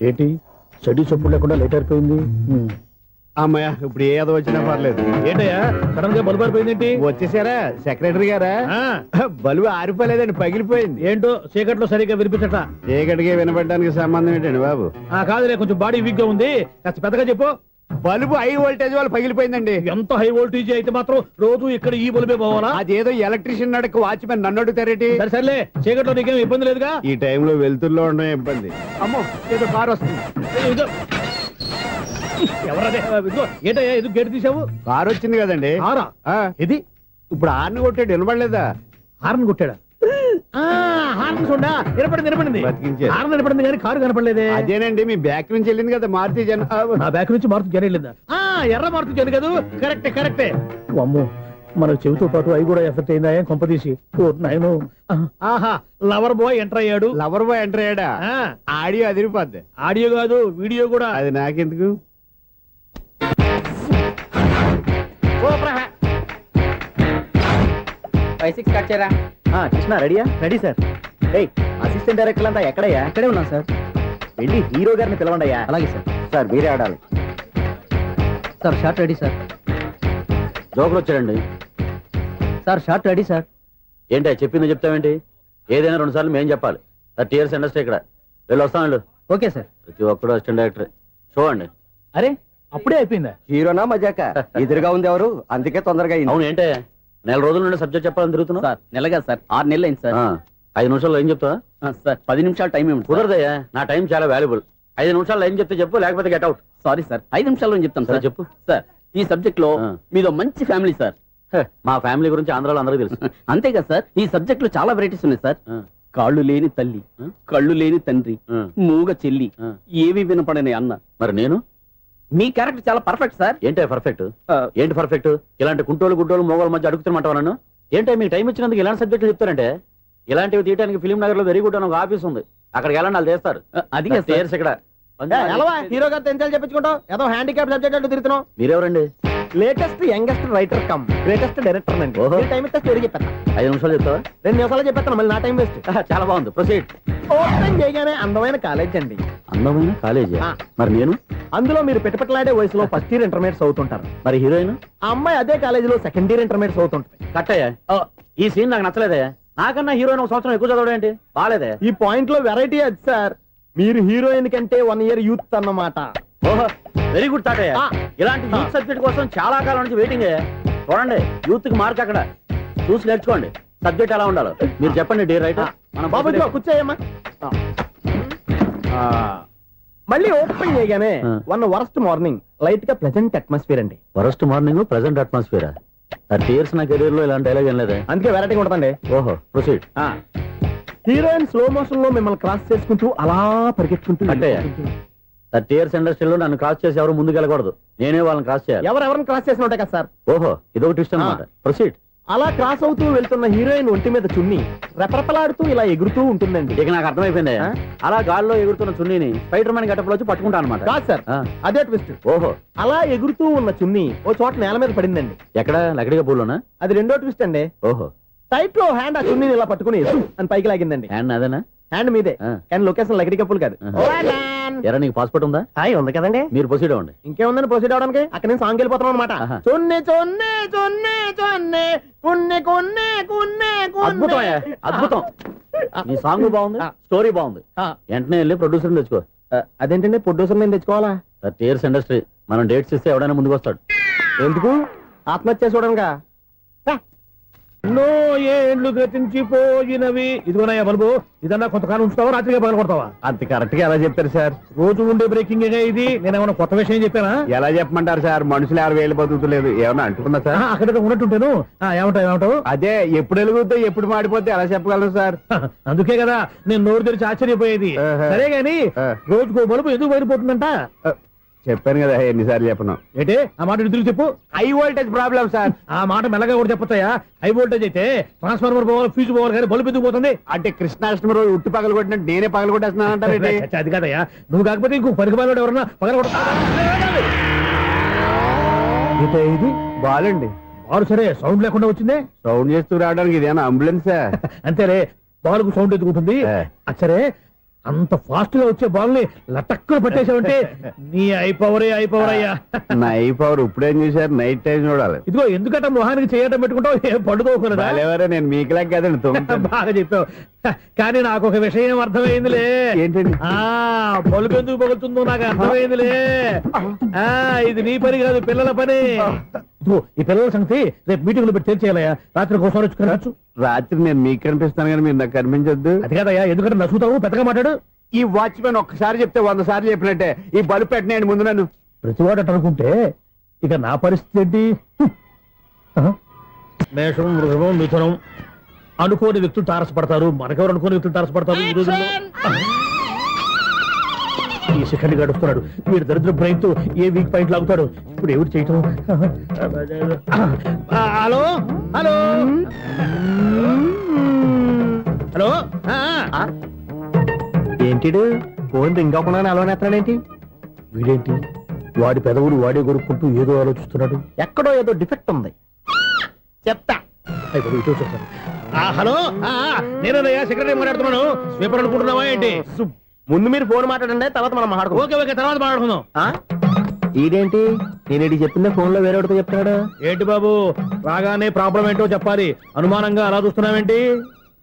ఏంటి చెడు చెప్పుడు లేకుండా లేట్ అయిపోయింది. అమ్మయ్య ఇప్పుడు ఏదో వచ్చినా పర్లేదు. ఏంటయ్యా సడన్ గా బల్బు అయిపోయింది? వచ్చేసారా సెక్రటరీ గారా? బలువు ఆరిపోలేదండి, పగిలిపోయింది. ఏంటో చీకట్లో సరిగ్గా వినిపించట. చీకటికి వినపడడానికి సంబంధం ఏంటండి బాబు? కాదులే, కొంచెం బాడీ వీక్ గా ఉంది, కాస్త పెద్దగా చెప్పు. బల్బు హై వోల్టేజ్ వాళ్ళు పగిలిపోయిందండి. ఎంత హై వోల్టేజ్ అయితే మాత్రం రోజు ఇక్కడ ఈ బల్బే పోవాలా? అదేదో ఎలక్ట్రీషియన్ నడక వాచ్మెన్ నన్ను అడుగుతారేటి? సరే సర్లే, చీకట్లో నీకేం ఇబ్బంది లేదుగా? ఈ టైంలో వెళ్తుల్లో ఉండడం ఇబ్బంది. అమ్మో ఏదో కారు వస్తుంది. ఇదిగో. ఎవరదే? ఇదిగో, ఏంటయ్యా ఎందుకు గేట్ తీసావు? కారు వచ్చింది కదండి. కారా? ఇది ఇప్పుడు హార్న్ కొట్టాడు, వినపడలేదా? హార్న్ కొట్టాడా? హార్న్ చూడా వినపడింది. బతికించాడు. హార్న్ వినపడింది కానీ కారు కనపడలేదే. అదేనండి, మీ బ్యాక్ నుంచి వెళ్ళింది కదా మారుతి జన. నా బ్యాక్ నుంచి మారుతి జన వెళ్ళిందా? ఎర్ర మారుతి జన కదా. కరెక్టే. అమ్మో, మనకు చెవితో పాటు అవి కూడా ఎఫెక్ట్ అయిందా కొంపదీసి? నాయను. ఆహా, లవర్ బాయ్ ఎంటర్ అయ్యాడు. లవర్ బాయ్ ఎంటర్ అయ్యాడా? ఆడియో అదిరిపోద్ది. ఆడియో కాదు, వీడియో కూడా. అది నాకెందుకు? కృష్ణ రెడీయా? Ready sir. అసిస్టెంట్ డైరెక్టర్ అంతా ఎక్కడయ్యా? ఇక్కడే ఉన్నాం సార్. వెళ్ళి హీరో గారిని పిలవండి అయ్యా. అలాగే సార్. సార్ మీరే ఆడాలి సార్. Shot ready sir. జోకులు వచ్చాడండి సార్. Shot ready sir. ఏంటి చెప్పింది చెప్తావేంటి? ఏదైనా 2 సార్లు మేము చెప్పాలి. 30 years ఇండస్ట్రీ ఇక్కడ. వెళ్ళి వస్తాం వెళ్ళు. Okay sir. ప్రతి ఒక్కడు అసిస్టెంట్ డైరెక్టర్. చూడండి. అరే అప్పుడే అయిపోయిందా? హీరోనా మజాక? ఎదురుగా ఉంది ఎవరు, అందుకే తొందరగా అయింది. అవును, ఏంటే 4 రోజుల నుండి సబ్జెక్ట్ చెప్పాలని తిరుగుతున్నా? సార్ నెలగా సార్, 6 నెలలు అయింది సార్. 5 నిమిషాల్లో ఏం చెప్తా సార్? 10 నిమిషాలు టైం ఏమి కుదరదయ్యా, నా టైం చాలా వాల్యుబుల్. 5 నిమిషాల్లో ఏం చెప్తే చెప్పు, లేకపోతే గెట్ అవుట్. సారీ సార్, 5 నిమిషాల్లో చెప్తాను సార్. చెప్పు సార్, ఈ సబ్జెక్ట్ లో మీదో మంచి ఫ్యామిలీ సార్. మా ఫ్యామిలీ గురించి ఆంధ్రాలో అందరికీ తెలుసు. అంతేగా సార్, ఈ సబ్జెక్ట్ లో చాలా వెరైటీస్ ఉన్నాయి సార్. కాళ్ళు లేని తల్లి, కళ్ళు లేని తండ్రి, మూగ చెల్లి, ఏవి వినపడని అన్న. మరి నేను? మీ క్యారెక్టర్ చాలా పర్ఫెక్ట్ సార్. ఏంటే పర్ఫెక్ట్? ఏంటి పర్ఫెక్ట్? ఇలాంటి కుంటోలు గుడ్డోలు మోగోళ్ళ మధ్య అడుగుతున్నమాట నన్ను. ఏంటంటే మీకు టైం ఇచ్చినందుకు ఇలాంటి సబ్జెక్టులు చెప్తారంటే? ఇలాంటివి తీయడానికి ఫిలిం నగర్ లో వెరీ గుడ్ అని ఒక ఆఫీస్ ఉంది, అక్కడికి వెళ్ళండి, వాళ్ళు చేస్తారు. అది ఇక్కడ హీరో గారితో ఎంత చెప్పించుకుంటాం? ఏదో హ్యాండిక్యాప్ సబ్జెక్ట్ అంటూ తిరుగుతున్నాం. మీరెవరండి? Latest youngest writer cum greatest director అండి. టైం ఇస్తే స్టోరీ చెప్పేస్తా. 5 నిమిషాలు చెప్తావా? 2 నిమిషాలు చెప్పేస్తాను, మళ్ళీ నా టైం వేస్ట్. చాలా బాగుంది, ప్రొసీడ్. ఓపెన్ చేయగానే అందమైన కాలేజ్ అండి. అందమైన కాలేజీ? మరి నేను? అందులో మీరు పెట్టుపట్లాడే వయసులో ఫస్ట్ ఇయర్ ఇంటర్మీడియట్స్ అవుతుంటారు. మరి హీరోయిన్? ఆ అమ్మాయి అదే కాలేజీలో సెకండ్ ఇయర్ ఇంటర్మీడియట్స్ అవుతుంటాయి. కట్టయ్యా, ఈ సీన్ నాకు నచ్చలేదే. నాకన్నా హీరోయిన్ 1 సంవత్సరం ఎక్కువ చదవడం ఏంటి? బాలేదే. ఈ పాయింట్ లో వెరైటీ అది సార్. మీరు హీరోయిన్ కంటే 1 year యూత్ అన్నమాట. ఓహో, వెరీ గుడ్ తాటయ్య. ఇలాంటి యూత్ సబ్జెక్ట్ కోసం చాలా కాలం నుంచి వెయిటింగ్. చూడండి, యూత్ కి మార్క్ అక్కడ. చూసి నేర్చుకోండి సబ్జెక్ట్ ఎలా ఉండాలో. మీరు చెప్పండి డీ రైటర్. మనం బాబు కూర్చోయమ్మా. మళ్ళీ ఓపెన్ చేయగానే వన్ వరస్ట్ మార్నింగ్, లైట్ గా ప్లెజెంట్ అట్మాస్ఫియర్ అండి. Worst morning, present atmosphere. 30 years నా కెరీర్ లో ఇలాంటి డైలాగ్ ఏం లేదే. అందుకే వెరైటీ ఉంటుందండి. ఓహో, ప్రొసీడ్. హీరోయిన్ స్లో మోషన్ లో మిమ్మల్ని క్రాస్ చేసుకుంటూ అలా పరిగెత్తుకుంటూ 30 years ఇండస్ట్రీలో నన్ను క్రాస్ చేసి ఎవరు ముందుకు వెళ్ళకూడదు, నేనే వాళ్ళని క్రాస్ చేయాలి. ఎవరెవరిని క్రాస్ చేసిన ఉంటాయి కదా సార్. ఓహో, ఇదొక ట్విస్ట్ అన్నమాట. ప్రొసీడ్. అలా క్రాస్ అవుతూ వెళ్తున్న హీరోయిన్ ఒంటి మీద చున్ని రెపరెపలాడుతూ ఇలా ఎగురుతూ ఉంటుందండి. ఇక నాకు అర్థమైపోయింది. అలా గాల్లో ఎగురుతున్న చున్నీని స్పైడర్ మ్యాన్ గెటప్లో వచ్చి పట్టుకుంటా అనమాట. కాదు సార్, అదే ట్విస్ట్. ఓహో, అలా ఎగురుతూ ఉన్న చున్ని ఓ చోట నేల మీద పడిందండి. ఎక్కడ? లకడిగా పూలోనా? అది రెండో ట్విస్ట్ అండి. ఓహో, టైట్ లో హ్యాండ్ ఆ చున్నీని ఇలా పట్టుకుని అని పైకి లాగిందండి. హ్యాండ్ అదేనా? హ్యాండ్ మీదే, కానీ లొకేషన్ లకడి కప్పులు కాదు. ఎరా, నీకు పాస్పోర్ట్ ఉందా? ఉంది కదండి. మీరు ప్రొసీడ్ అవ్వండి. ఇంకేముందని ప్రొసీడ్ అవడానికి? అక్కడ నేను సాంగ్ వెళ్ళిపోతాం అనమాట. చొన్నే చొన్నే చొన్నే చొన్నే కున్నే కొన్నే కున్నే. అద్భుతం, అద్భుతం. నీ సాంగ్ బాగుంది, స్టోరీ బాగుంది. వెంటనే వెళ్ళి ప్రొడ్యూసర్ తెచ్చుకో. అదేంటండి ప్రొడ్యూసర్ నేను తెచ్చుకోవాలా? 30 years ఇండస్ట్రీ, మనం డేట్స్ ఇస్తే ఎవడైనా ముందుకు వస్తాడు. ఎందుకు? ఆత్మహత్య చూడనుగా. ఎన్నో ఏళ్ళు గతించిపోయినవి. ఇదిగోనయ్యా బల్బు, ఇదన్నా కొంతకాలం ఉంచుతావా, రాత్రిగా పగల కొడతావా? అంత కరెక్ట్ గా ఎలా చెప్పారు సార్? రోజు ఉండే బ్రేకింగ్ ఇది. నేనేమన్నా కొత్త విషయం చెప్పానా? ఎలా చెప్పమంటారు సార్? మనుషులు 60 ఏళ్ళు బతుకుతలేదు, ఏమన్నా అంటున్నా సార్? అక్కడ ఉన్నట్టుంటాను. ఏమంటావు? అదే, ఎప్పుడు వెలుగుతో ఎప్పుడు మాడిపోతే ఎలా చెప్పగలను సార్? అందుకే కదా నేను నోరు తెరిచి ఆశ్చర్యపోయేది. సరే గాని రోజుకో బల్బు ఎందుకు బయటపోతుందంట? చెప్పాను కదా, ఎన్నిసార్లు చెప్పను. ఏంటే ఆ మాట ఇద్దరు చెప్పు. High voltage problem sir. ఆ మాట మెల్లగా కూడా చెప్పొచ్చాయా? హై వోల్టేజ్ అయితే ట్రాన్స్ఫార్మర్ పోవాలి, ఫ్యూజ్ పోవాలి, కానీ బల్బు ఎందుకు పోతుంది? అంటే కృష్ణాష్టమి రోజు ఉట్టి పగలు కొట్టినట్టు నేనే పగలు కొట్టేస్తున్నాను అంటారు. అది కాదయ్యా, నువ్వు కాకపోతే ఇంకో పనికి బాగా ఎవరన్నా పగల కొడతా. ఇది బాలండి. బాలు సరే, సౌండ్ లేకుండా వచ్చిందే. సౌండ్ చేస్తూ రావడానికి ఇదేనా అంబులెన్సా? అంతేలే, బాలుకు సౌండ్ ఎదుగుతుంది. సరే, అంత ఫాస్ట్ గా వచ్చే బాల్ ని లటక్కున పట్టేసావంటే నీ అయిపోవరే అయ్యా. నైఫ్ అవర్ ఇప్పుడేం చూసారు, నైట్ టైం చూడాలి. ఇదిగో ఎందుకంటే మొహానికి చేయటం పెట్టుకుంటావు ఏం పండుకోకూడదా? ఎవరో నేను మీకులాగా కదండి తొమ్మిది. బాగా చెప్పావు. కానీ నాకు ఒక విషయం అర్థమైందిలే. ఏంటండి? బలుపు ఎందుకు పగులుతుందో నాకు అర్థమైందిలే. ఇది నీ పని కాదు, పిల్లల పని. ఇదిగో ఈ పిల్లల సంగతి రేపు మీటింగ్ లో పెట్టి తెలిసేయాలయ్యా. రాత్రి కోసం వచ్చి రాత్రి నేను మీకు కనిపిస్తాను కానీ మీరు నాకు కనిపించొద్దు. అది కాదయ్యా, ఎందుకంటే నచ్చుతావు పెద్దగా మాట్లాడు. ఈ వాచ్మెన్ ఒక్కసారి చెప్తే 100 సార్లు చెప్పినట్టే. ఈ బల్బు పెట్టినాయండి ముందు నన్ను. ప్రతివాడు అట్ట అనుకుంటే ఇక నా పరిస్థితి ఏంటి? మేషం, వృషభం, మిథునం అనుకోని వ్యక్తులు తారసపడతారు. మనకెవరు అనుకోని వ్యక్తులు తారసపడతారు ఈ రోజుల్లో? ఈ సెకండ్ గడుపుతున్నాడు వీడు దరిద్ర బ్రెయిన్ తో ఏ వీక్ పాయింట్ లాగుతాడు. ఇప్పుడు ఎవరు చేయటం? Hello hello hello. ఏంటిడు ఫోన్ రింగ్ అవ్వకుండా అలవనేస్తాడేంటి? వీడేంటి వాడి పెదవులు వాడే కొరుక్కుంటూ ఏదో ఆలోచిస్తున్నాడు. ఎక్కడో ఏదో డిఫెక్ట్ ఉంది. చెప్తా. అయిపోయి ఇటు వచ్చేస్తాను. హలో, నేనయ్యా సెక్రటరీ మాట్లాడుతున్నాను. స్వీపర్ అనుకుంటున్నావా ఏంటి? ముందు మీరు ఫోన్ మాట్లాడండి, తర్వాత మనం మాట్లాడుకో. ఓకే ఓకే, తర్వాత మాట్లాడుకుందాం. ఇదేంటి నేను చెప్పిందే ఫోన్ లో వేరే చెప్తాడు ఏంటి బాబు, రాగానే ప్రాబ్లం ఏంటో చెప్పాలి. అనుమానంగా అలా చూస్తున్నావేంటి?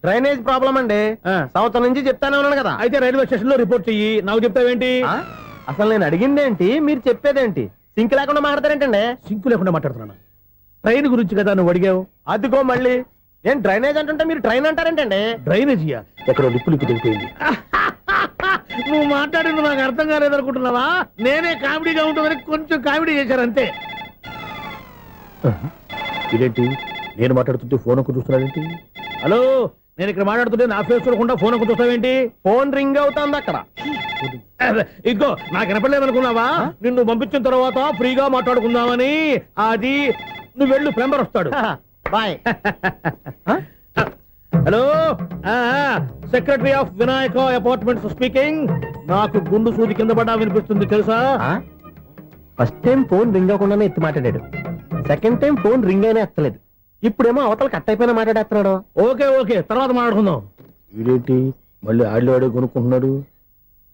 డ్రైనేజ్ ప్రాబ్లం అండి. సంవత్సరం నుంచి చెప్తానే ఉన్నాను కదా. అయితే రైల్వే స్టేషన్ లో రిపోర్ట్ చెయ్యి. నాకు చెప్తావేంటి? అసలు నేను అడిగిందేంటి, మీరు చెప్పేదేంటి? సింక్ లేకుండా మాట్లాడతారేంటండి? సింకు లేకుండా మాట్లాడుతున్నాను. ట్రైన్ గురించి కదా నువ్వు అడిగావు. అదిగో మళ్ళీ నేను డ్రైనేజ్ అంటుంటే మీరు ట్రైన్ అంటారేంటండి? డ్రైనేజీయా? ఎక్కడో లిప్పు దిగిపోయింది. నువ్వు మాట్లాడింది నాకు అర్థం కాలేదనుకుంటున్నావా? నేనే కామెడీగా ఉంటుందని కొంచెం కామెడీ చేశారు అంతే. ఇదేంటి నేను మాట్లాడుతుంటే ఫోన్ ఒక్క చూస్తున్నావేంటి? హలో, నేను ఇక్కడ మాట్లాడుతుంటే నా ఫేస్ చూడకుండా ఫోన్ ఒక్క చూస్తావేంటి? ఫోన్ రింగ్ అవుతుంది అక్కడ. ఇదిగో నాకు వినపడలేదనుకున్నావా? నిన్ను పంపించిన తర్వాత ఫ్రీగా మాట్లాడుకుందామని. అది నువ్వు వెళ్ళు, ప్లంబర్ వస్తాడు. Bye. Hello, secretary of Vinayaka apartments speaking. నాకు గుండు సూది కింద పడ్డా వినిపిస్తుంది తెలుసా? ఫస్ట్ టైం ఫోన్ రింగ్ అవ్వకుండానే ఎత్తి మాట్లాడాడు. సెకండ్ టైం ఫోన్ రింగ్ అయినా ఎత్తలేదు. ఇప్పుడేమో అవతల కట్ అయిపోయినా మాట్లాడేస్తున్నాడు. ఓకే ఓకే, తర్వాత మాట్లాడుకుందాం. వీడేంటి మళ్ళీ ఆడే కొనుక్కుంటున్నాడు?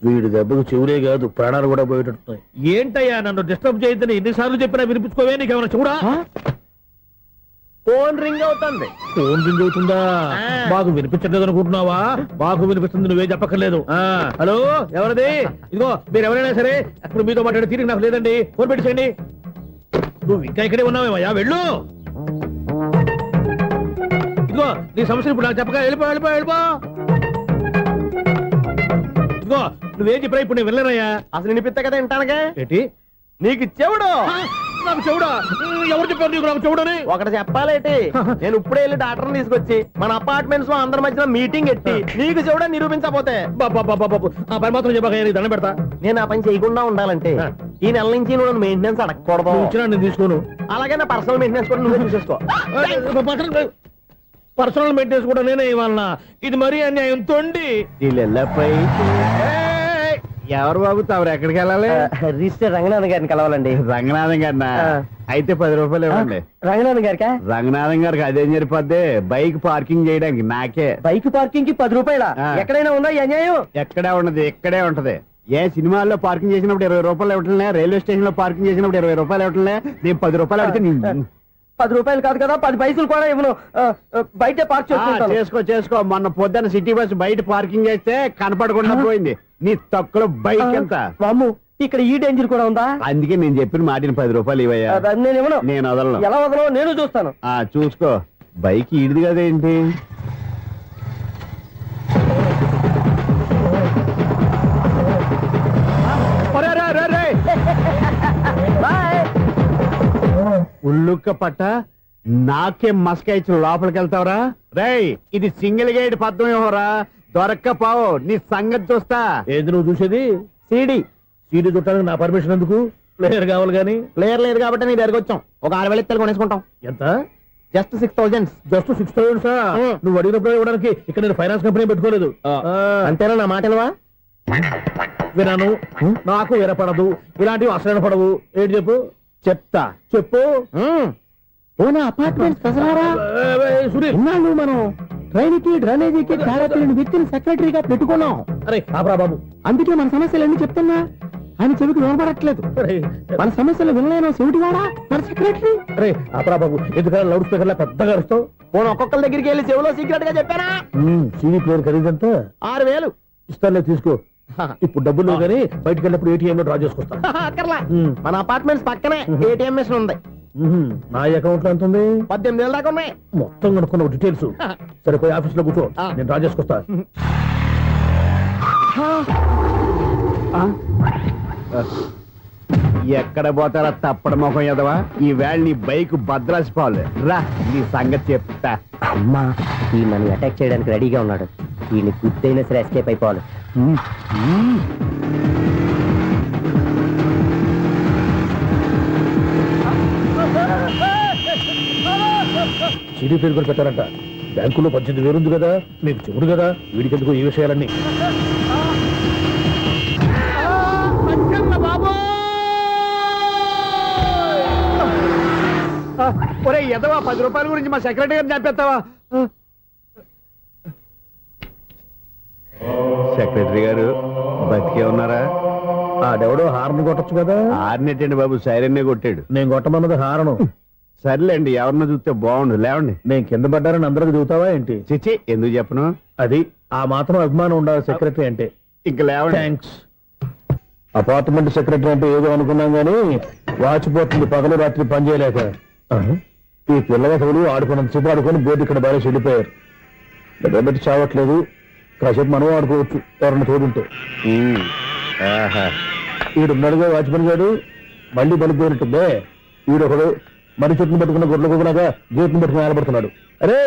వీడి దెబ్బకు చెవులే కాదు ప్రాణాలు కూడా పోయేటట్టున్నాయి. ఏంటయ్యా నన్ను డిస్టర్బ్ చేయొద్దని ఎన్నిసార్లు చెప్పినా వినిపించుకోవే? నీకేమైనా చూడా? ఫోన్ రింగ్ అవుతుంది. ఫోన్ రింగ్ అవుతుందా? బాగు వినిపించట్లేదు అనుకుంటున్నావా? బాగు వినిపిస్తుంది, నువ్వే చెప్పక్కర్లేదు. హలో, ఎవరిది? ఇదిగో మీరు ఎవరైనా సరే ఇప్పుడు మీతో మాట్లాడే తీరిక నాకు లేదండి. ఫోన్ పెట్టేసేయండి. నువ్వు ఇంకా ఇక్కడే ఉన్నావేమయ్యా, వెళ్ళు. ఇదిగో నీ సమస్యలు ఇప్పుడు నాకు చెప్పక వెళ్ళిపో వెళ్ళిపో వెళ్ళిపో. ఇదిగో నువ్వేం చెప్పరా ఇప్పుడు నేను వెళ్ళానయ్యా. అసలు వినిపిస్తా కదా వింటానగా. ఏంటి నీకు చెవుడు? నాకు చెవుడా? ఎవరు చెప్పారు నీకు నాకు చెవుడని? ఒకటి చెప్పాలేటి, నేను ఇప్పుడే వెళ్ళి డాక్టర్ని తీసుకొచ్చి మన అపార్ట్మెంట్స్ లో అందరి మధ్యలో మీటింగ్ ఎట్టి నీకు చెవుడా నిరూపించకపోతే ఆ పని మాత్రం చెప్పక దండం పెడతా. నేను ఆ పని చేయకుండా ఉండాలంటే ఈ నెల నుంచి నువ్వు మెయింటెనెన్స్ అడగకూడదు. ఇచ్చినా నేను తీసుకోను. అలాగే నా పర్సనల్ మెయింటెనెన్స్ కూడా నువ్వే చూసేసుకో. పర్సనల్ మెయింటెనెన్స్ కూడా నేనే ఇవ్వాలన్నా? ఇది మరీ అన్యాయం తోండి. ఎవరు బాబు తవరు ఎక్కడికి వెళ్ళాలి? రిజిస్టర్ రంగనాథ్ గారిని కలవాలండి. రంగనాథం గారినా? అయితే 10 రూపాయలు ఇవ్వండి. రంగనాథ్ గారికా? రంగనాథం గారికి అదేం సరిపోద్ది, బైక్ పార్కింగ్ చేయడానికి. నాకే బైక్ పార్కింగ్ కి 10 రూపాయల? ఎక్కడైనా ఉందా ఈ అన్యాయం? ఎక్కడే ఉండదు, ఇక్కడే ఉంటది. ఏ సినిమాల్లో పార్కింగ్ చేసినప్పుడు 20 రూపాయలు ఇవ్వట్లే, రైల్వే స్టేషన్ లో పార్కింగ్ చేసినప్పుడు 20 రూపాయలు ఇవ్వట్లే. నేను 10 రూపాయలు అడిగితే 10 రూపాయలు కాదు కదా, 10 పైసలు కూడా ఇవ్వను. బయట పార్క్ చేసుకో. మొన్న పొద్దున్న సిటీ బస్ బయట పార్కింగ్ చేస్తే కనపడకుండా పోయింది. నీ తక్కువ బైక్ ఎంత? మాము ఇక్కడ ఈ డేంజర్ కూడా ఉందా? అందుకే నేను చెప్పిన మాటిని 10 రూపాయలు ఇవ్వయ్యా. నేను ఇవ్వను. నేను వదలను. ఎలా వదలవు నేను చూస్తాను. చూసుకో. బైక్ ఈడిది కదేంటి? ఉల్లుక్క పట్ట నాకే మస్క ఇచ్చిన లోపలికి వెళ్తావరా? రేయ్, ఇది సింగిల్ గేట్ పద్మం ఇవ్వరా? దొరక్కపోవు, నీ సంగతి చూస్తా. ఏది నువ్వు చూసేది? సీడీ చుట్టానికి నా పర్మిషన్ ఎందుకు? ప్లేయర్ కావాలి గానీ. ప్లేయర్ లేదు కాబట్టి నీ దగ్గరకు వచ్చాం. ఒక 6,000 ఇత్తలు కొనేసుకుంటాం. ఎంత? జస్ట్ 6,000. జస్ట్ 6,000? నువ్వు అడిగినప్పుడు ఇవ్వడానికి ఇక్కడ నేను ఫైనాన్స్ కంపెనీ పెట్టుకోలేదు. అంతేనా? నా మాట వినాను, నాకు వినపడదు. ఇలాంటివి అసలు వినపడవు. ఏంటి చెప్పు? చెప్తా. చెప్పు. అపార్ట్మెంట్ సునీల్, మనం ట్రైన్కి డ్రైనేజీకి తేడా తెలియని వ్యక్తిని సెక్రటరీగా పెట్టుకున్నాం. అరే ఆపరా బాబు. అందుకే మన సమస్యలన్నీ చెప్తున్నా ఆయన చెవికి వినపడట్లేదు. అరే మన సమస్యలు వినలేను చెవిటివాడా మన సెక్రటరీ. అరే ఆపరా బాబు, ఎందుకన్నా లౌడ్ స్పీకర్ లా పెద్దగా అరుస్తావు? పోను ఒక్కొక్కరి దగ్గరికి వెళ్ళి చెవిలో సీక్రెట్ గా చెప్పానా? సీడీ ప్లేయర్ ఖరీదంతా 6,000. ఇస్తానే తీసుకో. ఇప్పుడు డబ్బులు లేవు కానీ బయటకు వెళ్ళినప్పుడు ఏటీఎం లో డ్రా చేసుకొస్తా. అక్కర్లా, ఉమ్. మన అపార్ట్మెంట్స్ పక్కనే ఏటీఎం మిషన్ ఉంది. నా అకౌంట్ లో ఎంత ఉంది? 18,000 దాకా ఉన్నాయి. మొత్తం కనుక్కున్న డీటెయిల్స్. సరే పోయి ఆఫీస్ లో కూర్చో, నేను డ్రా చేసుకొస్తా. ఎక్కడ పోతారా తప్పడ మొహం ఎదవా? ఈ వేళ నీ బైక్ భద్రాసి పాలు రా, నీ సంగతి చెప్తా. అమ్మా ఈ మనం అటాక్ చేయడానికి రెడీగా ఉన్నాడు. ఈయన గుద్దైనా సరే ఎస్కేప్ అయిపోవాలి. సీడీ ప్లేయర్ కూడా పెట్టారంట. బ్యాంకులో 18,000 ఉంది కదా, మీకు చెవుడు కదా, వీడికి ఎందుకు ఈ విషయాలన్నీ? ఒరే ఎదవా, 10 రూపాయల గురించి మా సెక్రటరీ గారిని చంపేస్తావా? సెక్రటరీ గారు బతికే ఉన్నారా? ఆడెవడో హార్న్ కొట్టచ్చు కదా. ఆరినెట్టండి బాబు, సైరన్నే కొట్టాడు. నేను కొట్టమన్నది హారను. సర్లేండి, ఎవరన్నా చూస్తే బాగుండు. లేవండి. నేను కింద పడ్డారని అందరికి దిగుతావా ఏంటి? చిచ్చి, ఎందుకు చెప్పను? అది ఆ మాత్రం అభిమానం ఉండాలి సెక్రటరీ అంటే. ఇంక లేవండి. థ్యాంక్స్. అపార్ట్మెంట్ సెక్రటరీ అంటే ఏదో అనుకున్నాం గానీ వాచిపోతుంది పగలు రాత్రి పని చేయలేక. ఈ పిల్లగతులు ఆడుకున్నంతసేపు ఆడుకొని బోర్డు ఇక్కడ బాగా చెడిపోయారు. నిద్రబెట్టి చావట్లేదు. కాసేపు మనం ఆడుకోవచ్చు ఎవరన్నా తోడుంటే. ఈడున్నాడుగా వాచ్మెన్ గారు, మళ్ళీ బలిపోయినట్టుందే. ఈడొకడు మరి చెట్టును పట్టుకున్న గొడ్ల కుదలాగా గేట్ను పట్టుకుని ఆడబడుతున్నాడు. అరే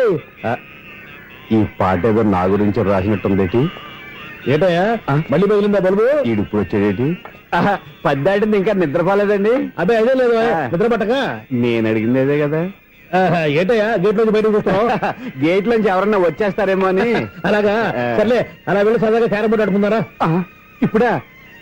ఈ పాట ఏదో నా గురించి రాసినట్టుందేటి. ఏటయ్యా మళ్ళీ బదిలిందా బలుబు? ఈడు ఇప్పుడు వచ్చేదేటి? పద్దాటింది ఇంకా నిద్రపోలేదండి. అదే అదే లేదు నిద్ర పట్టక. నేను అడిగింది అదే కదా. ఏటయ్యా గేట్ నుంచి బయటకు చూస్తావు? గేట్ నుంచి ఎవరన్నా వచ్చేస్తారేమో అని. అలాగా సర్లే, అలా వెళ్ళి సరదాగా క్యారం బోర్డు ఆడుకుందారా? ఇప్పుడా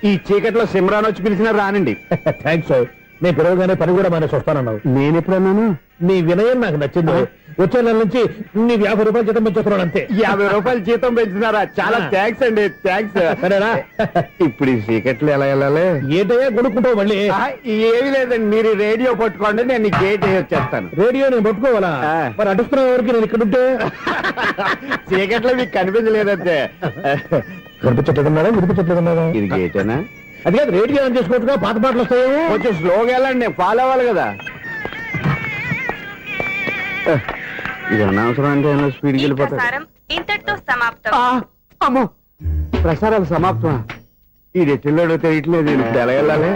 ఈ చీకట్లో సిమ్రాన్ వచ్చి పిలిచినా రానండి. థ్యాంక్స్. నేను పిలవగానే పని కూడా మానేసి వస్తానన్నావు. నేను ఎప్పుడన్నాను? నీ వినయం నాకు నచ్చింది. వచ్చే నెల నుంచి నీకు 50 రూపాయలు జీతం పెంచుతున్నాడు అంతే. 50 రూపాయలు జీతం పెంచినారా? చాలా థ్యాంక్స్ అండి, థ్యాంక్స్. సరేనా? ఇప్పుడు ఈ చీకట్లు ఎలా వెళ్ళాలి? ఏటయ్యా కొనుక్కుంటావు మళ్ళీ? ఏమి లేదండి, మీరు రేడియో పట్టుకోండి, నేను ఈ గేట్ వచ్చేస్తాను. రేడియో నేను పట్టుకోవాలా? మరి అడుస్తున్నా ఎవరికి నేను ఇక్కడ ఉంటే? చీకట్లో మీకు కనిపించలేదంటే. కనిపించట్లేదన్నారా వినిపించట్లేదన్నారా? ఇది గేటేనా? అది కాదు, రేడియో ఆన్ చేసుకోవచ్చుగా, పాత పాటలు వస్తాయేమో. కొంచెం స్లోగా వెళ్ళండి, నేను ఫాలో అవ్వాలి కదా. ఇది అనవసరం అంటే స్పీడ్కి ఈ వెళ్ళిపోతాడు. ప్రసారం ఇంతటితో సమాప్తం. అమ్మో, ప్రసారాలు సమాప్తమా? ఇది ఎట్టిల్లాడో తెలియట్లేదు. నేను ఇప్పుడు ఎలా వెళ్ళాలి?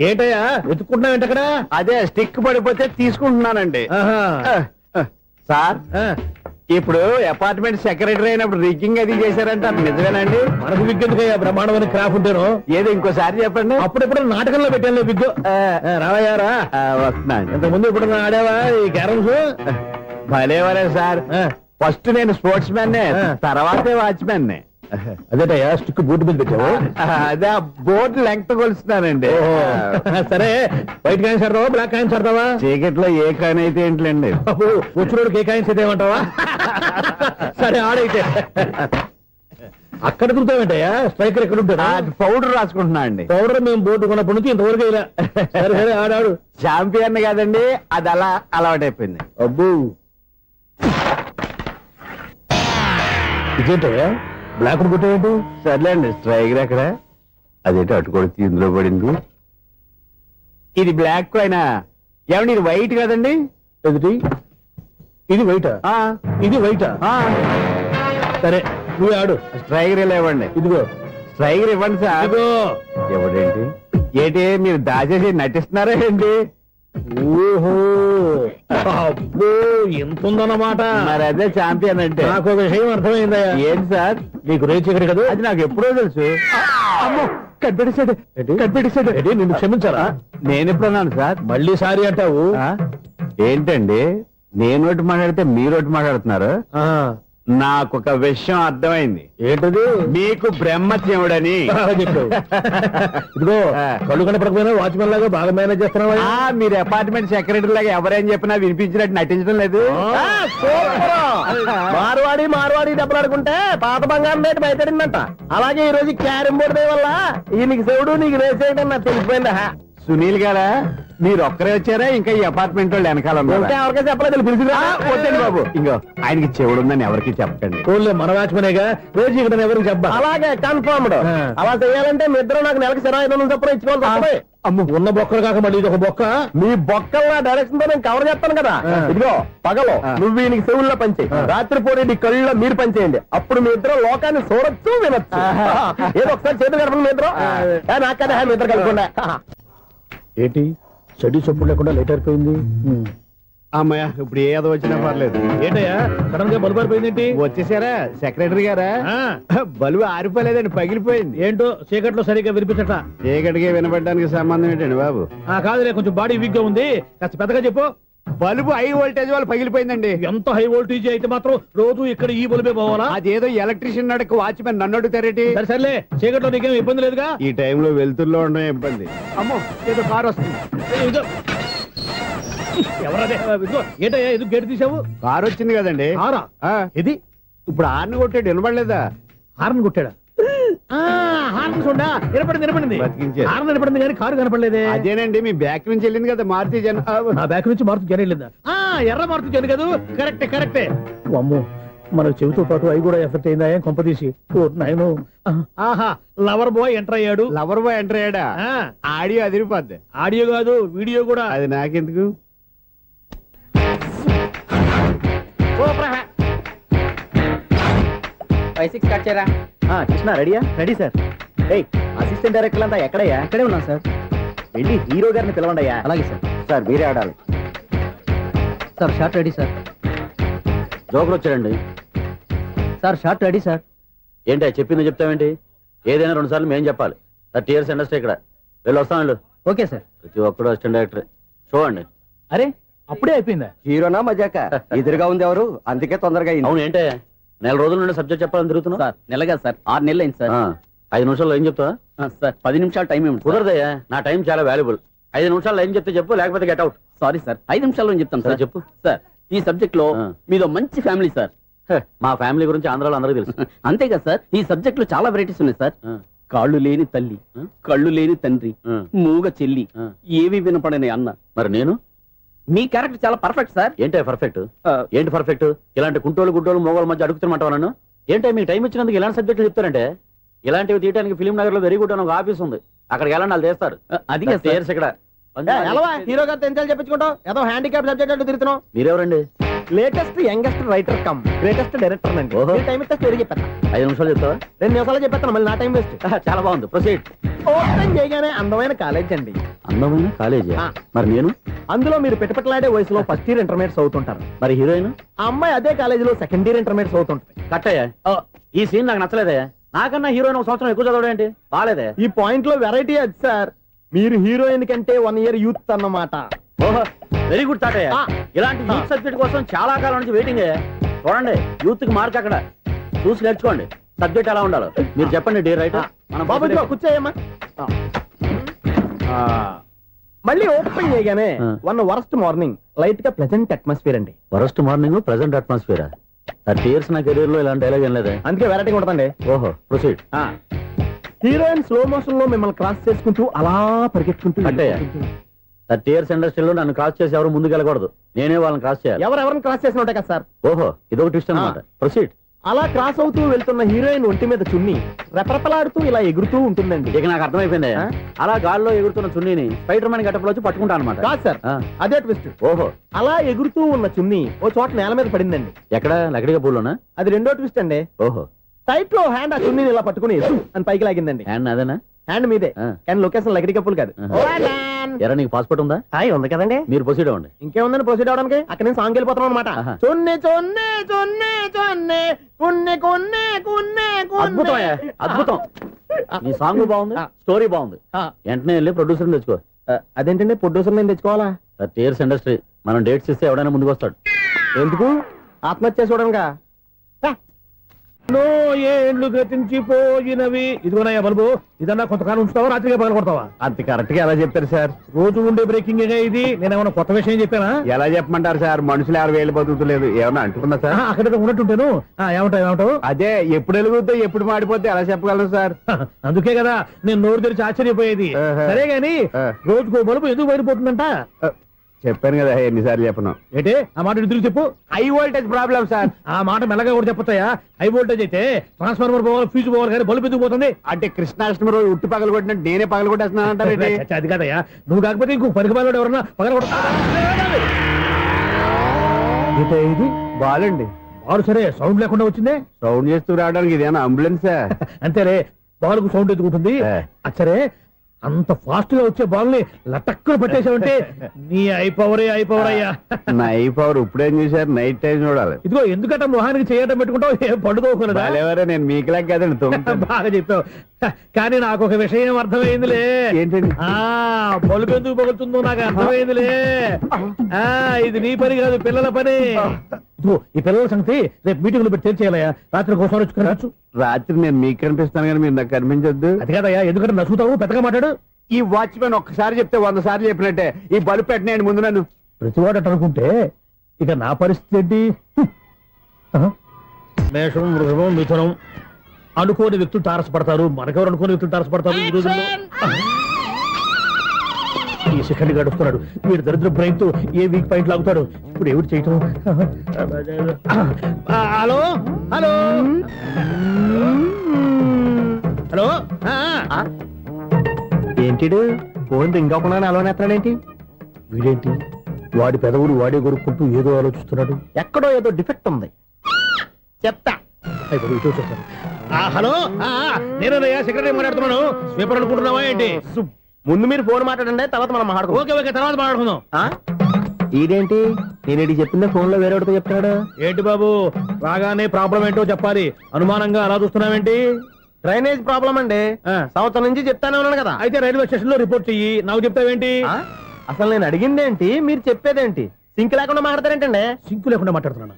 ఏంటయ్యా వెతుక్కుంటున్నావు ఏంటక్కడ? అదే స్టిక్ పడిపోతే తీసుకుంటున్నానండి. సార్, ఇప్పుడు అపార్ట్మెంట్ సెక్రటరీ అయినప్పుడు రిగ్గింగ్ అది చేశారంట, నిజమేనండి? మనకు విగ్గెందుకయ్యా, బ్రహ్మాండమైన క్రాఫ్ ఉంటాను. ఏదో ఇంకోసారి చెప్పండి. అప్పుడెప్పుడు నాటకంలో పెట్టాను బిగ్గు. రావయ్యారా? వస్తున్నాను. ఇంతకుముందు ఇప్పుడు ఆడావా ఈ క్యారమ్స్? భలేవరే సార్, ఫస్ట్ నేను స్పోర్ట్స్ మ్యాన్, తర్వాతే వాచ్మెన్. అదేటయ్యా స్టిక్ బూట్ మీద పెట్టావు? అదే బోర్డు లెంగ్త్ కొలుస్తున్నానండి. సరే, వైట్ కాయిన్స్ ఆడతావా బ్లాక్ కాయిన్స్ ఆడతావా? చీకట్లో ఏ కాయిన్ అయితే ఏంటండి? వచ్చినోడికి ఏ కాయిన్స్ అయితే ఏమంటావా? సరే ఆడైతే. అక్కడ తిరుగుతావేంటయ్యా? స్ట్రైకర్ ఎక్కడ ఉంటాడా? పౌడర్ రాసుకుంటున్నా అండి. పౌడర్ మేము బోర్డు కొన్నప్పటి నుంచి ఇంతవరకు ఇలా. సరే సరే ఆడాడు. చాంపియన్ కాదండి, అది అలా అలవాటైపోయింది. అబ్బు ఇదేంటయ్యా బ్లాక్ కొట్టేయండి? సర్లేండి, స్ట్రైకర్ ఎక్కడ? అదేంటి అటుకొడితే ఇందులో పడింది. ఇది బ్లాక్ అయినా ఏమండి? ఇది వైట్ కదండి? ఎదుటి ఇది వైటా? ఇది వైటా? సరే నువ్వే ఆడు. స్ట్రైకర్ ఇలా ఇవ్వండి. ఇదిగో స్ట్రైకర్ ఇవ్వండి సార్. ఇదిగో. ఎవడేంటి ఏంటి మీరు దాచేసి నటిస్తున్నారా ఏంటి? ఓహో అబ్బో ఎంత ఉందన్నమాట. మరి అదే చాంపియన్ అంటే. నాకు ఒక విషయం అర్థమైందయ్యా. ఏంటి సార్? నీకు రేచీకటి కదా? అది నాకు ఎప్పుడో తెలుసు. అమ్మో, కనిపెట్టేశాడు, కనిపెట్టేశాడు. నిన్ను క్షమించారా? నేను ఎప్పుడన్నాను సార్? మళ్ళీ సారీ అంటావు? ఏంటండి, నేను ఒకటి మాట్లాడితే మీరు ఒకటి మాట్లాడుతున్నారు? నాకొక విషయం అర్థమైంది. ఏంటది? మీకు బ్రహ్మత్యముడని. బాగా చెప్పావు. ఇదిగో కళ్ళు కనపడకపోయినా వాచ్మెన్ లాగా బాగా మేనేజ్ చేస్తున్నావా? మీరు అపార్ట్మెంట్ సెక్రటరీ లాగా ఎవరేం చెప్పినా వినిపించినట్టు నటించడం లేదు. మార్వాడి దెబ్బలు ఆడుకుంటే పాత బంగారం రేటు బయటడిందంట. అలాగే ఈ రోజు క్యారం బోర్డు వల్ల నీకు శివుడు నీకు రేసేయడం నాకు తెలిసిపోయిందా. సునీల్ గారా, మీరు ఒక్కరే వచ్చారా? ఇంకా ఈ అపార్ట్మెంట్ వాళ్ళు వెనకాల ఉన్నారా? ఎవరికైనా చెప్పలేదు పిలిచి వద్దండి బాబు, ఇంకో ఆయనకి చెవుడుందని ఎవరికి చెప్పకండి. ఊళ్ళో మన వాచ్మెనేగా రోజు ఇక్కడ ఎవరికి చెప్పా. అలాగే కన్ఫర్మ్డ్. అలా చేయాలంటే మీ ఇద్దరు నాకు నెలకి 25,000 చొప్పున ఇచ్చుకోవాలి. అమ్మ ఉన్న బొక్కలు కాక మళ్ళీ ఇది ఒక బొక్క. మీ బొక్కల డైరెక్షన్ తో నేను కవర్ చేస్తాను కదా. ఇదిగో పగలో నువ్వు ఈయనకి చెవుల్లో పనిచేయి, రాత్రి పూట నీ కళ్ళలో మీరు పనిచేయండి. అప్పుడు మీ ఇద్దరు లోకాన్ని చూడొచ్చు వినొచ్చు. ఏదో ఒకసారి చేతులు కడపండి మీ ఇద్దరు. నాకు కదా మీ ఇద్దరు కలుపుకుండా. ఏంటి చెడు చొప్పుడు లేకుండా లేట్ అయిపోయింది. అమ్మయ్య, ఇప్పుడు ఏదో వచ్చినా పర్లేదు. ఏంటయ్యా సడన్ గా బల్బు అయిపోయింది ఏంటి? వచ్చేసారా సెక్రటరీ గారా? ఆ, బలువు ఆరిపోలేదండి, పగిలిపోయింది. ఏంటో చీకట్లో సరిగ్గా వినిపించట. చీకటికి వినపడడానికి సంబంధం ఏంటండి బాబు? కాదులే, కొంచెం బాడీ వీక్ గా ఉంది, కాస్త పెద్దగా చెప్పు. బలుబు హై వోల్టేజ్ వాళ్ళు పగిలిపోయిందండి. ఎంత హై వోల్టేజ్ అయితే మాత్రం రోజు ఇక్కడ ఈ బల్బే పోవాలా? అదేదో ఎలక్ట్రీషియన్ నడక వాచ్మెన్ నన్ను అడుగుతారేటి? సరే సర్లే, చీకట్లో నీకేం ఇబ్బంది లేదుగా? ఈ టైంలో వెళ్తుల్లో ఉండడం ఇబ్బంది. అమ్మో, ఏదో కారు వస్తుంది. ఇదిగో. ఎవరదే? ఇదిగో, ఏంటయ్యా ఎందుకు గేట్ తీసావు? కారు వచ్చింది కదండి. కారా? ఆ, ఇది ఇప్పుడు ఆర్ని కొట్టాడు, వినపడలేదా? హార్న్ కొట్టాడా? హార్న్ చూడా నిలబడింది. బతికించారు. హార్న్ నిలబడింది కానీ కారు కనపడలేదే. అదేనండి, మీ బ్యాక్ నుంచి వెళ్ళింది కదా మారుతి జన. నా బ్యాక్ నుంచి మారుతు జరగలేదా? ఎర్ర మారుతు జన కదా. కరెక్టే. అమ్మో, మన చెవితో పాటు అవి కూడా ఎఫెక్ట్ అయిందా? ఏం కొంపదీసి. ఓ నాయనో. ఆహా, లవర్ బాయ్ ఎంటర్ అయ్యాడు. లవర్ బాయ్ ఎంటర్ అయ్యాడా? ఆడియో అదిరిపోద్ది. ఆడియో కాదు, వీడియో కూడా. అది నాకెందుకు? కృష్ణ రెడీయా? Ready sir. అసిస్టెంట్ డైరెక్టర్ అంతా ఎక్కడయ్యా? ఇక్కడే ఉన్నాం సార్. వెళ్ళి హీరో గారిని పిలవండి అయ్యా. అలాగే సార్. సార్ మీరే ఆడాలి. Sir shot ready sir. Joker వచ్చాడండి. Sir shot ready sir. ఏంటి చెప్పింది చెప్తావేంటి? ఏదైనా 2 సార్లు మేం చెప్పాలి. 30 years ఇండస్ట్రీ ఇక్కడ. వెళ్ళి వస్తాను వెళ్ళు. Okay sir. ప్రతి ఒక్కడు అసిస్టెంట్ డైరెక్టర్. చూడండి. అరే అప్పుడే అయిపోయిందా? హీరోనా మజాక? ఎదురుగా ఉంది ఎవరు, అందుకే తొందరగా అయింది. అవును, ఏంటే 4 రోజుల నుండి సబ్జెక్ట్ చెప్పాలని తిరుగుతున్నావు? సార్ నెలగా సార్, 6 నెలలు అయింది సార్. 5 నిమిషాల్లో ఏం చెప్తావా? సార్ 10 నిమిషాలు టైం ఏమి కుదరదయ్యా, నా టైం చాలా వాల్యుబుల్. 5 నిమిషాల్లో ఏం చెప్తే చెప్పు, లేకపోతే గెట్ అవుట్. సారీ సార్, 5 నిమిషాల్లో చెప్తాను సరే సార్. చెప్పు. సార్ ఈ సబ్జెక్ట్ లో మీదో మంచి ఫ్యామిలీ సార్. మా ఫ్యామిలీ గురించి ఆంధ్రాలో అందరికీ తెలుసు. అంతేగా సార్, ఈ సబ్జెక్ట్ లో చాలా వెరైటీస్ ఉన్నాయి సార్. ఆ, కాళ్ళు లేని తల్లి, ఆ, కళ్ళు లేని తండ్రి, ఆ, మూగ చెల్లి, ఆ. ఏవి వినపడని అన్న. మరి నేను మీ క్యారెక్టర్ చాలా పర్ఫెక్ట్ సార్. ఏంటే పర్ఫెక్ట్? ఏంటి పర్ఫెక్ట్? ఇలాంటి కుంటోలు గుడ్డోలు మోగోల మధ్య అడుగుతున్నమాట నన్ను. ఏంటంటే మీకు టైం ఇచ్చినందుకు ఇలాంటి సబ్జెక్టులు చెప్తారంటే, ఇలాంటివి తీయడానికి ఫిలిం నగర్ లో వెరీ గుడ్ అని ఒక ఆఫీస్ ఉంది. అక్కడికి వెళ్ళండి, వాళ్ళు చేస్తారు. అది చేర్స్ ఇక్కడ. హీరో గారితో ఎంత చెప్పించుకుంటావు? ఏదో హ్యాండిక్యాప్ సబ్జెక్ట్ అంటూ తిరుగుతున్నావు. మీరెవరండి? Latest youngest writer cum greatest director అండి. ఓహో. టైం ఇస్తే స్టోరీ చెప్పేస్తా. 5 నిమిషాలు చెప్తావా? 2 నిమిషాలు చెప్పేస్తాను, మళ్ళీ నా టైం వేస్ట్. చాలా బాగుంది, ప్రొసీడ్. ఓపెన్ చేయగానే అందమైన కాలేజ్ అండి. అందమైన కాలేజీ. ఆ. మరి నేను? అందులో మీరు పెట్టుపట్లాడే వయసులో ఫస్ట్ ఇయర్ ఇంటర్మీడియట్స్ అవుతుంటారు. మరి హీరోయిన్? ఆ అమ్మాయి అదే కాలేజీలో సెకండ్ ఇయర్ ఇంటర్మీడియట్స్ అవుతుంటది. కట్టయ్యా, ఈ సీన్ నాకు నచ్చలేదయ్యా. నాకన్నా హీరోయిన్ 1 సంవత్సరం ఎక్కువ చదవడేంటి? బాలేదే. ఈ పాయింట్ లో వెరైటీ అది సార్. మీరు హీరోయిన్ కంటే 1 ఇయర్ యూత్ అన్నమాట. ఓహో, వెరీ గుడ్ థాట్ అయ్యా. ఆ. ఇలాంటి యూత్ సబ్జెక్ట్ కోసం చాలా కాలం నుంచి వెయిటింగ్ అయ్యా. చూడండి, యూత్ కి మార్క్ అక్కడ చూసి నేర్చుకోండి. సబ్జెక్ట్ ఎలా ఉండాలో మీరు చెప్పండి. Day right. బాబు ఇదిగో కూర్చోయమ్మా. మళ్ళీ ఓపెన్ చేయగానే ఆ. 1 వరస్ట్ మార్నింగ్, లైట్ గా ప్లెజెంట్ అట్మాస్ఫియర్ అండి. Worst morning, present atmosphere. 30 years నా కెరీర్ లో ఇలాంటి డైలాగ్ ఏం లేదే. అందుకే వెరైటీ ఉంటుందండి. ఓహో, ప్రొసీడ్. హీరోయిన్ స్లో మోషన్ లో మిమ్మల్ని క్రాస్ చేసుకుంటూ అలా పరిగెత్తుకుంటూ అట్టయ్య. 30 years ఇండస్ట్రీలో నన్ను క్రాస్ చేసి ఎవరు ముందుకు వెళ్ళకూడదు. నేనే వాళ్ళని క్రాస్ చేయాలి. ఎవరెవరిని క్రాస్ చేసిన ఉంటాయి కదా సార్. ఓహో, ఇదొక ట్విస్ట్ అన్నమాట. ప్రొసీడ్. అలా క్రాస్ అవుతూ వెళ్తున్న హీరోయిన్ ఒంటి మీద చున్ని రెపరెపలాడుతూ ఇలా ఎగురుతూ ఉంటుందండి. ఇక నాకు అర్థమైపోయింది. ఆ? అలా గాల్లో ఎగురుతున్న చున్నీని స్పైడర్ మ్యాన్ గెటప్ లో వచ్చి పట్టుకుంటా అనమాట. కాదు సార్, అదే ట్విస్ట్. ఓహో, అలా ఎగురుతూ ఉన్న చున్ని ఓ చోట నేల మీద పడిందండి. ఎక్కడ? లకడిగా పూలోనా? అది రెండో ట్విస్ట్ అండి. ఓహో, టైట్ లో హ్యాండ్ ఆ చున్నీని ఇలా పట్టుకుని అని పైకి లాగిందండి. హ్యాండ్ అదేనా? హ్యాండ్ మీదే, ఆ. కానీ లొకేషన్ లకడి కప్పులు కాదు. ఎరా, నీకు పాస్పోర్ట్ ఉందా? హాయ్ ఉంది కదండి. మీరు ప్రొసీడ్ అవ్వండి. ఇంకేముందని ప్రొసీడ్ అవడానికి? అక్కడ నేను సాంగ్ వెళ్ళిపోతున్నాం అనమాట. ఆహా. చొన్నే చొన్నే చొన్నే చొన్నే కున్నే కున్నే కున్నే అద్భుతం అయ్యా, అద్భుతం. నీ సాంగ్ బాగుంది, స్టోరీ బాగుంది. వెంటనే వెళ్ళి ప్రొడ్యూసర్ తెచ్చుకో. అదేంటండి ప్రొడ్యూసర్ నేను తెచ్చుకోవాలా? 30 years ఇండస్ట్రీ. మనం డేట్స్ ఇస్తే ఎవడైనా ముందుకు వస్తాడు. ఎందుకు? ఆత్మహత్య చూడనుగా. నో ఏండ్లు గతించిపోయినవి. ఇదిగోనయ్యా బల్బు, ఇదన్నా కొంతకాలం ఉంచుతావా, రాత్రిగా పగల కొడతావా? అంత కరెక్ట్ గా ఎలా చెప్తారు సార్? రోజు ఉండే బ్రేకింగ్ ఇది. నేనేమన్నా కొత్త విషయం చెప్పానా? ఎలా చెప్పమంటారు సార్? మనుషులు ఎవరు వేలు బతుకుతలేదు, ఏమన్నా అంటున్నా సార్? అక్కడ ఉన్నట్టుంటాను. ఏమంటావు? అదే ఎప్పుడు వెలుగుద్దో ఎప్పుడు మాడిపోతే ఎలా చెప్పగలరు సార్? అందుకే కదా నేను నోరు తెరిచి ఆశ్చర్యపోయేది. ఆహా. సరే గాని రోజుకో బల్బు ఎందుకు బయటపోతుందంట? చెప్పాను కదా ఎన్నిసార్లు చెప్పను. ఏంటే ఆ మాట ఎదురు చెప్పు. High voltage problem sir. ఆ మాట మెల్లగా కూడా చెప్పొస్తాయా? హై వోల్టేజ్ అయితే ట్రాన్స్ఫార్మర్ పోవాలి, ఫ్యూజ్ పోవాలి, కానీ బల్బు ఎందుకు పోతుంది? అంటే కృష్ణాష్టమి రోజు ఉట్టి పగలు కొట్టినట్టు నేనే పగలు కొట్టేస్తున్నాను అంటారు. చచ్చా, అది కాదయ్యా. నువ్వు కాకపోతే ఇంకో పనికి బాగా ఎవరన్నా పగల ఇది బాలండి. బాలు సరే సౌండ్ లేకుండా వచ్చిందే. సౌండ్ చేస్తూ రావడానికి ఇదేనా అంబులెన్సా? అంతేలే, బాల్కు సౌండ్ ఎదుగుతుంది. సరే అంత ఫాస్ట్ గా వచ్చే బాల్ ని లటక్కున పట్టేసావంటే నీ ఐపవర్ అయ్యా. నైట్ పవర్ ఇప్పుడేం చూసారు? నైట్ టైం చూడాలి. ఇదిగో ఎందుకంటే మొహానికి చేయటం పెట్టుకుంటావు, ఏం పండుకోకూడదా? ఎవరే నేను మీకులా కదండి తొమ్మిది. బాగా చెప్పావు. కానీ నాకు ఒక విషయం అర్థమైందిలే. ఏంటండి? బల్బు ఎందుకు పగులుతుందో నాకు అర్థమైందిలే. ఇది నీ పని కాదు, పిల్లల పని. ఇదిగో ఈ పిల్లల సంగతి రేపు మీటింగ్ లో పెట్టి తెలిసేయాలయ్యా. రాత్రి ఒకసారి వచ్చి రాత్రి నేను మీకు కనిపిస్తాను కానీ మీరు నాకు కనిపించొద్దు. అది కాదయ్యా, ఎందుకంటే నసుగుతావు, పెద్దగా మాట్లాడు. ఈ వాచ్మెన్ ఒక్కసారి చెప్తే 100 సార్లు చెప్పినట్టే. ఈ బల్బు పెట్టినాయండి ముందు నన్ను. ప్రతివాడు అనుకుంటే ఇక నా పరిస్థితి ఏంటి? మేషం, వృషభం, మిథునం అనుకోని వ్యక్తులు తారసపడతారు. మనకెవరు అనుకోని వ్యక్తులు తారసపడతారు ఈ రోజుల్లో? ఈ సెకండ్ గడుస్తున్నాడు. వీడు దరిద్ర బ్రెయిన్ తో ఏ వీక్ పాయింట్ లాగుతాడు. ఇప్పుడు ఎవరు చేయటం? Hello hello hello. ఏంటిడు ఫోన్ రింగ్ అవ్వకుండా అలవనేస్తున్నాడేంటి? వీడేంటి వాడి పెదవులు వాడే కొరుక్కుంటూ ఏదో ఆలోచిస్తున్నాడు. ఎక్కడో ఏదో డిఫెక్ట్ ఉంది. చెప్తా. హలో, నేనయ్యా సెక్రటరీ మాట్లాడుతున్నాను. స్వీపర్ అనుకుంటున్నావా ఏంటి? ముందు మీరు ఫోన్ మాట్లాడండి, తర్వాత మనం మాట్లాడుకో. ఓకే ఓకే, తర్వాత మాట్లాడుకుందాం. ఇదేంటి నేను చెప్పిందే ఫోన్ లో వేరేవాడితో చెప్తున్నాడు? ఏంటి బాబు, రాగానే ప్రాబ్లం ఏంటో చెప్పాలి. అనుమానంగా అలా చూస్తున్నావేంటి? డ్రైనేజ్ ప్రాబ్లం అండి. సంవత్సరం నుంచి చెప్తానే ఉన్నాను కదా. అయితే రైల్వే స్టేషన్ లో రిపోర్ట్ చెయ్యి, నాకు చెప్తావేంటి? అసలు నేను అడిగిందేంటి, మీరు చెప్పేదేంటి? సింక్ లేకుండా మాట్లాడతారేంటండి? సింకు లేకుండా మాట్లాడుతున్నాను.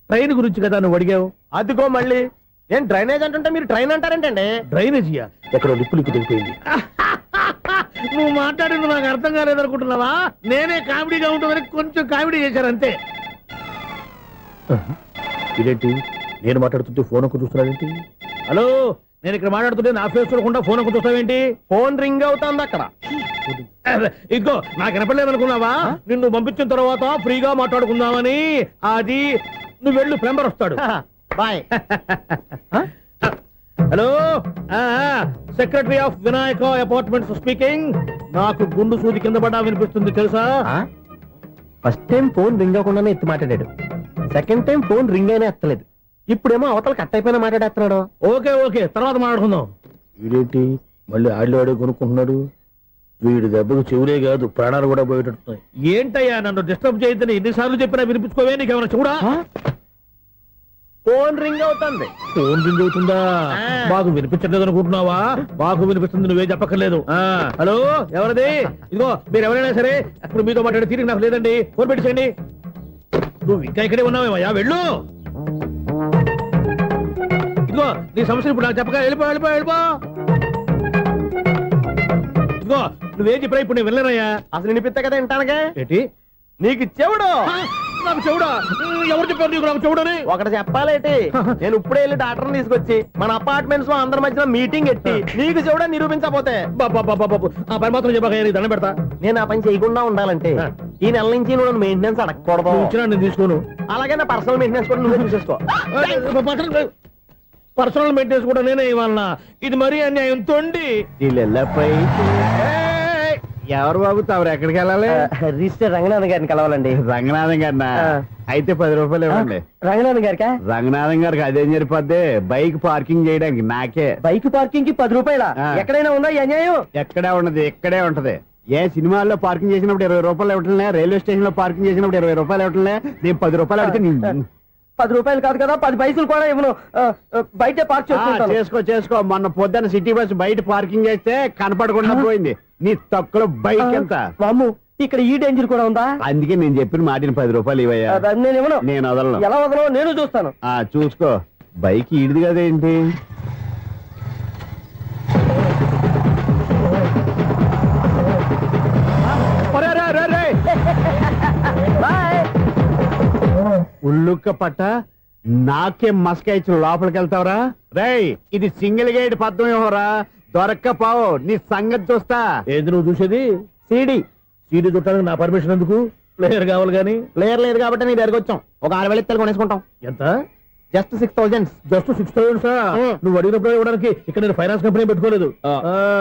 ట్రైన్ గురించి కదా నువ్వు అడిగావు. అదిగో మళ్ళీ నేను డ్రైనేజ్ అంటుంటే మీరు ట్రైన్ అంటారేంటండి? డ్రైనేజీయా? ఎక్కడో లిప్పులిక్కు దిగిపోయింది. నువ్వు మాట్లాడింది నాకు అర్థం కాలేదనుకుంటున్నావా? నేనే కామెడీగా ఉంటుందని కొంచెం కామెడీ చేశాను అంతే. ఇదేంటి నేను మాట్లాడుతుంటే ఫోన్ ఒక్క చూస్తున్నావేంటి? హలో, నేను ఇక్కడ మాట్లాడుతుంటే నా ఫేస్ చూడకుండా ఫోన్ ఒక్క చూస్తావేంటి? ఫోన్ రింగ్ అవుతుంది అక్కడ. ఇదిగో నాకు వినపడలేదు అనుకున్నావా? నిన్ను పంపించిన తర్వాత ఫ్రీగా మాట్లాడుకుందామని. అది నువ్వు వెళ్ళు, ప్లంబర్ వస్తాడు. Bye. Hello, secretary of Vinayaka apartments speaking. నాకు గుండు సూది కింద పడ్డా వినిపిస్తుంది తెలుసా? ఫస్ట్ టైం ఫోన్ రింగ్ అవ్వకుండానే ఎత్తి మాట్లాడాడు. సెకండ్ టైం ఫోన్ రింగ్ అయినా ఎత్తలేదు. ఇప్పుడేమో అవతల కట్ అయిపోయినా మాట్లాడేస్తున్నాడు. ఓకే ఓకే, తర్వాత మాట్లాడుకుందాం. వీడేంటి మళ్ళీ ఆడివాడే కొనుక్కుంటున్నాడు? వీడి దెబ్బకు చెవులే కాదు, ప్రాణాలు కూడా పోయేటట్టున్నాయి. ఏంటయ్యా నన్ను డిస్టర్బ్ చేయొద్దని ఎన్నిసార్లు చెప్పినా వినిపించుకోవే? నీకేమైనా చూడా? ఫోన్ రింగ్ అవుతుంది. ఫోన్ రింగ్ అవుతుందా? మాకు వినిపించలేదు అనుకుంటున్నావా? మాకు వినిపిస్తుంది, నువ్వే చెప్పక్కర్లేదు. హలో, ఎవరిది? ఇదిగో మీరు ఎవరైనా సరే ఇప్పుడు మీతో మాట్లాడే తీరిక నాకు లేదండి. ఫోన్ పెట్టేసేయండి. నువ్వు ఇంకా ఇక్కడే ఉన్నావేమయ్యా, వెళ్ళు. ఇదిగో నీ సమస్య ఇప్పుడు నాకు చెప్పక వెళ్ళిపో వెళ్ళిపో వెళ్ళిపో. ఇదిగో నువ్వేం చెప్పరా ఇప్పుడు నేను వెళ్ళానయ్యా. అసలు వినిపిస్తా కదా వింటానుగా. ఏంటి నీకు చెవుడు? నాకు చెవుడా? ఎవరు చెప్పారు నీకు నాకు చెవుడని? ఒకటి చెప్పాలేటి. నేను ఇప్పుడే వెళ్ళి డాక్టర్ని తీసుకొచ్చి మన అపార్ట్మెంట్స్ లో అందరి మధ్యన మీటింగ్ ఎట్టి నీకు చెవుడని నిరూపించకపోతే బాబు ఆ పని మాత్రం చెప్పక దండం పెడతా. నేను ఆ పని చేయకుండా ఉండాలంటే ఈ నెల నుంచి నువ్వు మెయింటెనెన్స్ అడగకూడదు. ఇచ్చినా నేను తీసుకోను. అలాగే నా పర్సనల్ మెయింటెనెన్స్ కూడా నువ్వే చూసేసుకో. పర్సనల్ మెయింటెనెన్స్ కూడా నేనే ఇవ్వాలన్నా? ఇది మరీ అన్యాయం తొండి. ఎవరు బాబు తమరు ఎక్కడికి వెళ్ళాలి? రిజిస్టర్ రంగనాథన్ గారిని కలవాలండి. రంగనాథం గారినా? అయితే 10 రూపాయలు ఇవ్వండి. రంగనాథన్ గారికా? రంగనాథం గారికి అదేం సరిపోద్ది, బైక్ పార్కింగ్ చేయడానికి. నాకే బైక్ పార్కింగ్ కి 10 రూపాయల? ఎక్కడైనా ఉందా ఈ అన్యాయం? ఎక్కడే ఉండదు, ఇక్కడే ఉంటది. ఏ సినిమాల్లో పార్కింగ్ చేసినప్పుడు 20 రూపాయలు ఇవ్వట్లే, రైల్వే స్టేషన్ లో పార్కింగ్ చేసినప్పుడు 20 రూపాయలు ఇవ్వట్లే. నేను 10 రూపాయలు అడిగితే 10 రూపాయలు కాదు కదా, 10 పైసలు కూడా ఇవ్వను. బయట పార్క్ చేసుకో. మొన్న పొద్దున్న సిటీ బస్ బయట పార్కింగ్ చేస్తే కనపడకుండా పోయింది. నీ తక్కువ బైక్ ఎంత? వాము, ఇక్కడ ఈ డేంజర్ కూడా ఉందా? అందుకే నేను చెప్పిన మాటిని 10 రూపాయలు ఇవ్వయ్యా. నేను ఇవ్వను. నేను వదలను. ఎలా వదలో నేను చూస్తాను. చూసుకో. బైక్ ఈడిది కదేంటి? ఉల్లుక్క పట్ట నాకే మస్క ఇచ్చి లోపలికి వెళ్తావరా? రేయ్, ఇది సింగిల్ గేట్ పద్మం ఇవ్వరా? దొరక్కపోవు, నీ సంగతి చూస్తా. ఏంది నువ్వు చూసేది? సీడీ సీడీ చుట్టానికి నా పర్మిషన్ ఎందుకు? ప్లేయర్ కావాలి గాని. ప్లేయర్ లేదు కాబట్టి నీ దగ్గరకు వచ్చాం. ఒక 6,000 ఇత్తలు కొనేసుకుంటాం. ఎంత? జస్ట్ 6,000. Just 6,000 sir. నువ్వు అడిగినప్పుడు ఇవ్వడానికి ఇక్కడ నేను ఫైనాన్స్ కంపెనీ పెట్టుకోలేదు.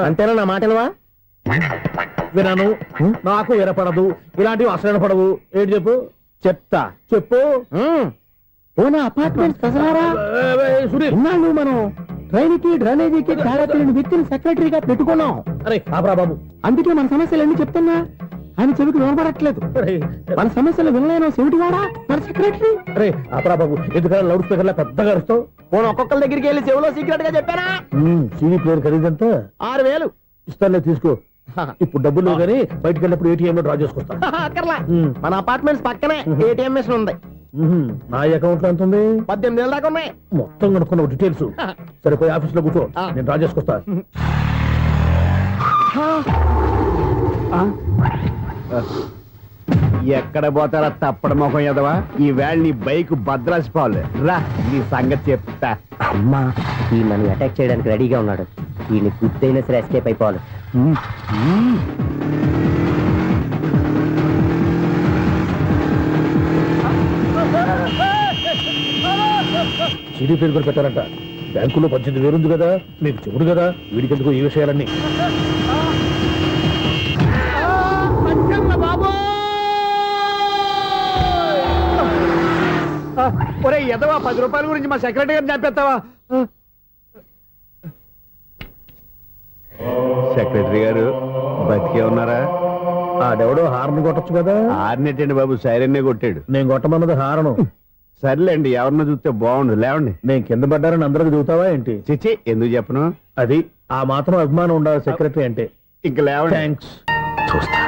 అంతేనా? నా మాటలువా? వినాను, నాకు వినపడదు. ఇలాంటివి అసలు వినపడవు. ఏంటి చెప్పు? చెప్తా. చెప్పు. ఓనా అపార్ట్మెంట్స్ ప్రజలారా, సునీల్, ఇన్నాళ్ళు మనం ట్రైన్కి డ్రైనేజీకి తేడా తెలియని వ్యక్తిని సెక్రటరీగా పెట్టుకున్నాం. అరే ఆపరా బాబు. అందుకే మన సమస్యలన్నీ చెప్తున్నా ఆయన చెవికి వినపడట్లేదు. అరే మన సమస్యలు వినలేను చెవిటివాడా మన సెక్రటరీ. అరే ఆపరా బాబు. ఎందుకన్నా లౌడ్ స్పీకర్ లా పెద్దగా అరుస్తావు? పోను ఒక్కొక్కరి దగ్గరికి వెళ్ళి చెవిలో సీక్రెట్ గా చెప్పానా? సీడీ ప్లేయర్ ఖరీదంతా 6,000. ఇస్తానులే, తీసుకో. ఇప్పుడు డబ్బులు లేవు కానీ బయటకు వెళ్ళినప్పుడు ఏటీఎం లో డ్రా చేసుకొస్తా. అక్కర్లా. మన అపార్ట్మెంట్స్ పక్కనే ఏటీఎం మిషన్ ఉంది. నా అకౌంట్ లో ఎంత ఉంది? 18,000 దాకా ఉన్నాయి. మొత్తం కనుక్కున్న డీటెయిల్స్. సరిపోయి ఆఫీస్ లో కూర్చో, నేను డ్రా చేసుకొస్తా. ఎక్కడ పోతారా తప్పడ మొఖం ఎదవా? ఈ వేళ నీ బైక్ భద్రాసిపోవాలి. రా, నీ సంగతి చెప్తా. అమ్మా, ఈ మనం అటాక్ చేయడానికి రెడీగా ఉన్నాడు. ఈయన గుద్దైనా సరే ఎస్కేప్ అయిపోవాలి. సీడీ ప్లేయర్ కూడా పెట్టారంట. బ్యాంకులో 18,000 ఉంది కదా, మీకు చెవుడు కదా, వీడికెందుకు ఈ విషయాలన్నీ? ఒరే ఎదవా, 10 రూపాయల గురించి మా సెక్రటరీ గారిని చంపేస్తావా? సెక్రటరీ గారు బతికే ఉన్నారా? ఆడెవడో హార్న్ కొట్టచ్చు కదా. ఆరినట్టండి బాబు, సైరన్నే కొట్టాడు. నేను కొట్టమన్నది హారను. సర్లేండి, ఎవరినో చూస్తే బాగుండు. లేవండి. నేను కింద పడ్డారని అందరికి చూతావా ఏంటి? చిచ్చి, ఎందుకు చెప్పను? అది ఆ మాత్రం అభిమానం ఉండాలి సెక్రటరీ అంటే. ఇంక లేవండి. థ్యాంక్స్. చూస్తా.